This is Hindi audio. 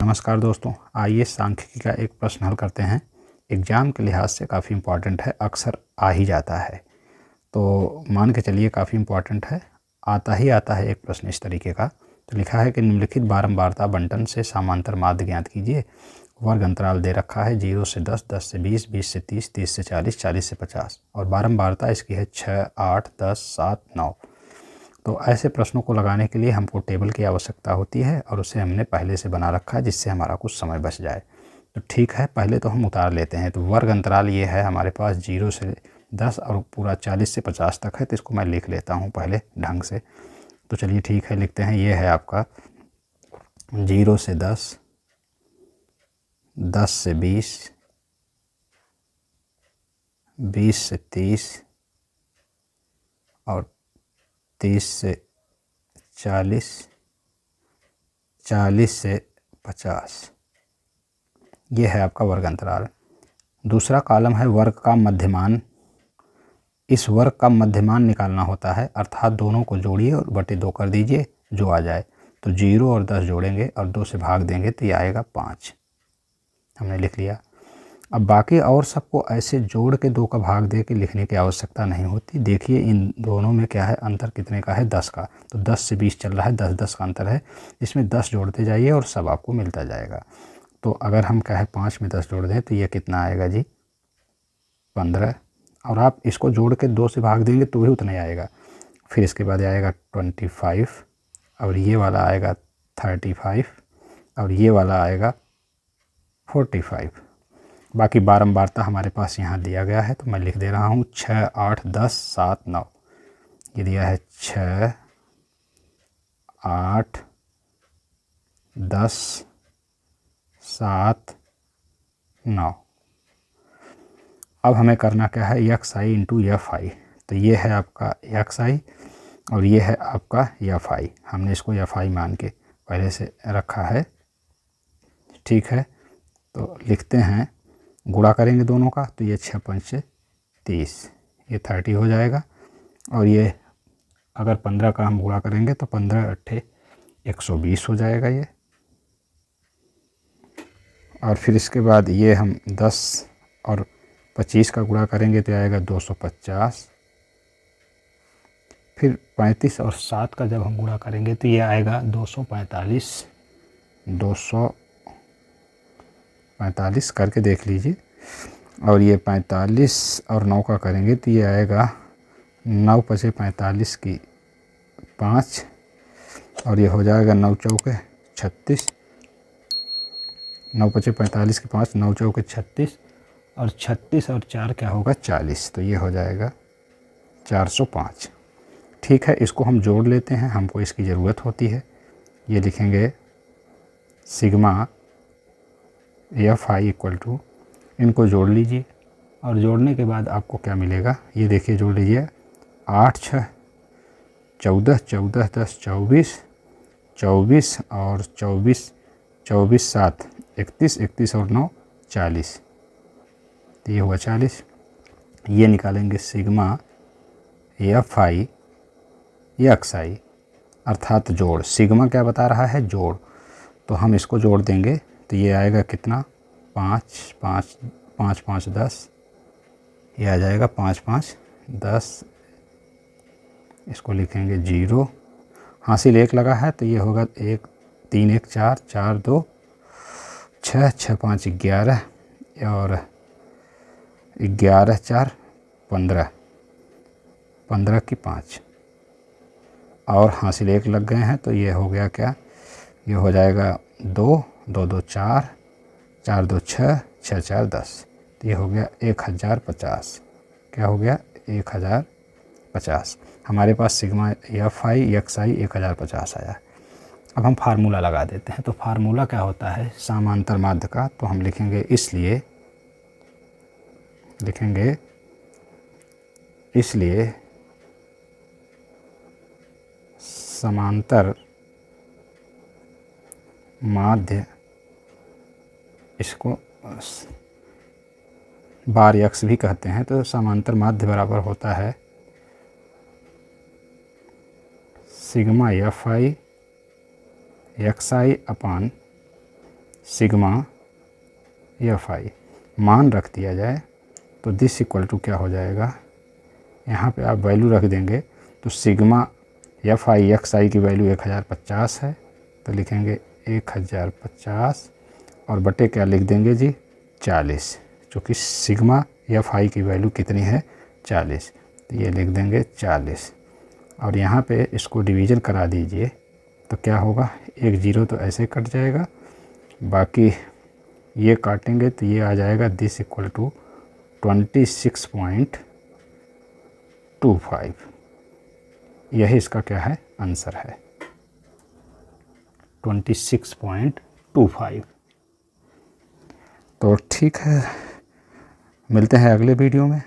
नमस्कार दोस्तों, आइए सांख्यिकी का एक प्रश्न हल करते हैं। एग्ज़ाम के लिहाज से काफ़ी इम्पॉर्टेंट है, अक्सर आ ही जाता है। तो मान के चलिए काफ़ी इम्पॉर्टेंट है, आता है एक प्रश्न इस तरीके का। तो लिखा है कि निम्नलिखित बारंबारता बंटन से समांतर माध्य ज्ञात कीजिए। वर्ग अंतराल दे रखा है 0 से 10, 10 से 20, 20 से 30, 30 से 40, 40 से 50 और बारंबारता इसकी है 6, 8, 10, 7, 9। तो ऐसे प्रश्नों को लगाने के लिए हमको टेबल की आवश्यकता होती है और उसे हमने पहले से बना रखा है जिससे हमारा कुछ समय बच जाए। तो ठीक है, पहले तो हम उतार लेते हैं। तो वर्ग अंतराल ये है हमारे पास 0 से 10 और पूरा 40 से 50 तक है। तो इसको मैं लिख लेता हूँ पहले ढंग से। तो चलिए ठीक है, लिखते हैं। ये है आपका 0 से 10, 10 से 20, 20 से 30 और 30 से 40, 40 से 50। ये है आपका वर्ग अंतराल। दूसरा कॉलम है वर्ग का मध्यमान। इस वर्ग का मध्यमान निकालना होता है, अर्थात दोनों को जोड़िए और बटे 2 कर दीजिए, जो आ जाए। तो 0 और 10 जोड़ेंगे और 2 से भाग देंगे तो ये आएगा 5। हमने लिख लिया। अब बाकी और सबको ऐसे जोड़ के 2 का भाग दे के लिखने की आवश्यकता नहीं होती। देखिए इन दोनों में क्या है, अंतर कितने का है, 10 का। तो 10 से 20 चल रहा है, 10-10 का अंतर है। इसमें 10 जोड़ते जाइए और सब आपको मिलता जाएगा। तो अगर हम कहें 5 में 10 जोड़ दें तो ये कितना आएगा जी, 15। और आप इसको जोड़ के 2 से भाग देंगे तो भी उतना ही आएगा। फिर इसके बाद आएगा 25 और ये वाला आएगा 35 और ये वाला आएगा 45। बाकी बारंबारता हमारे पास यहाँ दिया गया है, तो मैं लिख दे रहा हूँ 6, 8, 10, 7, 9। ये दिया है 6, 8, 10, 7, 9। अब हमें करना क्या है, x I into F I. तो ये है आपका एक्स आई और ये है आपका एफ आई। हमने इसको एफ आई मान के पहले से रखा है, ठीक है। तो लिखते हैं, गुणा करेंगे दोनों का तो ये 6 5 30, ये 30 हो जाएगा। और ये अगर 15 का हम गुणा करेंगे तो 15 8 120 हो जाएगा ये। और फिर इसके बाद ये हम 10 और 25 का गुणा करेंगे तो आएगा 250। फिर 35 और 7 का जब हम गुणा करेंगे तो ये आएगा 245। 245 करके देख लीजिए। और ये 45 और 9 का करेंगे तो ये आएगा 9 पचे 45 की 5 और ये हो जाएगा 9 चौके 36। 9 पचे 45 की 5, 9 चौके 36 और 36 और 4 क्या होगा 40। तो ये हो जाएगा 405। ठीक है, इसको हम जोड़ लेते हैं, हमको इसकी ज़रूरत होती है। ये लिखेंगे sigma F I equal to, इनको जोड़ लीजिए और जोड़ने के बाद आपको क्या मिलेगा, ये देखिए जोड़ लीजिए। 8 6 14, 14 10 24, 24 और 24, 24 7 31, 31 और 9 40। तो ये हुआ 40। ये निकालेंगे सिग्मा एफ आई एक्स आई, अर्थात जोड़। सिग्मा क्या बता रहा है, जोड़। तो हम इसको जोड़ देंगे तो ये आएगा कितना, 5 5 5 5 10। ये आ जाएगा 5 5 10। इसको लिखेंगे 0, हासिल 1 लगा है तो ये होगा 1 3 1 4 4 2 6 6 5 11 और 11 4 15, 15 की 5 और हासिल 1 लग गए हैं तो ये हो गया क्या, ये हो जाएगा 2 2 2 4 4 2 6 6 4 10। तो ये हो गया 1050। क्या हो गया, 1050। हमारे पास सिग्मा एफ आई एक्स आई 1050 आया। अब हम फार्मूला लगा देते हैं। तो फार्मूला क्या होता है समांतर माध्य का, तो हम लिखेंगे इसलिए समांतर माध्य, इसको बार यक्स भी कहते हैं। तो समांतर माध्य बराबर होता है सिग्मा एफ आई एक्स आई अपान सिग्मा एफ आई मान रख दिया जाए तो दिस इक्वल टू क्या हो जाएगा, यहाँ पे आप वैल्यू रख देंगे तो सिग्मा एफ आई एक्स आई की वैल्यू 1050 है, तो लिखेंगे 1050 और बटे क्या लिख देंगे जी 40, चूँकि सिग्मा एफ आई की वैल्यू कितनी है 40, तो ये लिख देंगे 40 और यहाँ पे इसको डिवीज़न करा दीजिए तो क्या होगा, एक ज़ीरो तो ऐसे कट जाएगा, बाकी ये काटेंगे तो ये आ जाएगा दिस इक्वल टू 26.25। यही इसका क्या है आंसर है 26.25। तो ठीक है, मिलते हैं अगले वीडियो में।